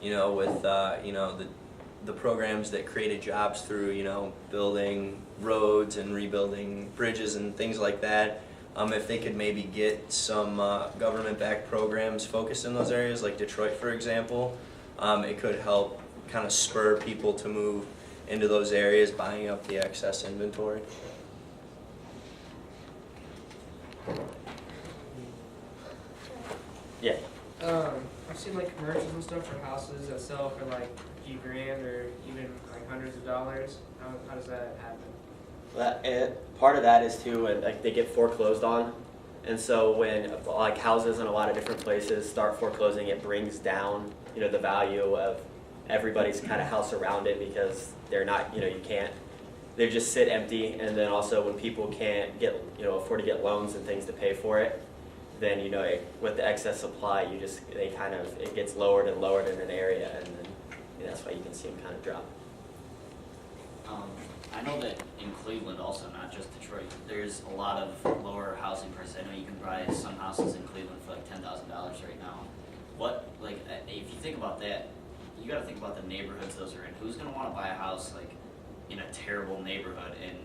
with the programs that created jobs through building roads and rebuilding bridges and things like that. If they could maybe get some government-backed programs focused in those areas, like Detroit, for example, it could help kind of spur people to move into those areas, buying up the excess inventory. Yeah. I've seen like commercials and stuff for houses that sell for like a few grand or even like hundreds of dollars. How does that happen? Part of that is too, like they get foreclosed on, and so when like houses in a lot of different places start foreclosing, it brings down the value of everybody's kind of house around it, because they're not you can't, they just sit empty. And then also when people can't get afford to get loans and things to pay for it, then with the excess supply, it gets lowered and lowered in an area, and then that's why you can see them kind of drop. I know that in Cleveland also, not just Detroit, there's a lot of lower housing prices. I know you can buy some houses in Cleveland for like $10,000 right now. If you think about that, you got to think about the neighborhoods those are in. Who's going to want to buy a house like in a terrible neighborhood? And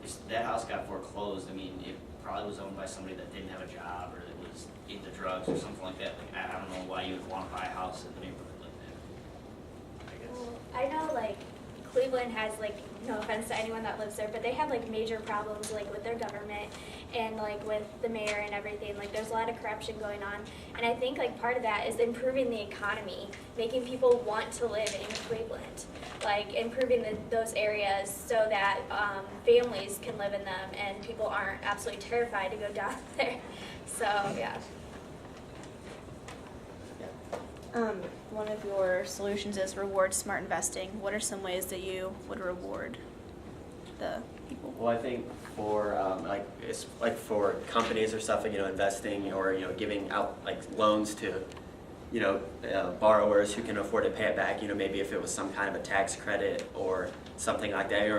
if that house got foreclosed, I mean, it probably was owned by somebody that didn't have a job or that was into drugs or something like that. Like, I don't know why you would want to buy a house in the neighborhood like that, I guess. Well, I know like Cleveland has, like, no offense to anyone that lives there, but they have like major problems like with their government and like with the mayor and everything. Like there's a lot of corruption going on, and I think like part of that is improving the economy, making people want to live in Cleveland, like improving those areas so that families can live in them and people aren't absolutely terrified to go down there. So yeah. One of your solutions is reward smart investing. What are some ways that you would reward the people? Well, I think for it's like for companies or stuff, investing or giving out like loans to borrowers who can afford to pay it back. Maybe if it was some kind of a tax credit or something like that,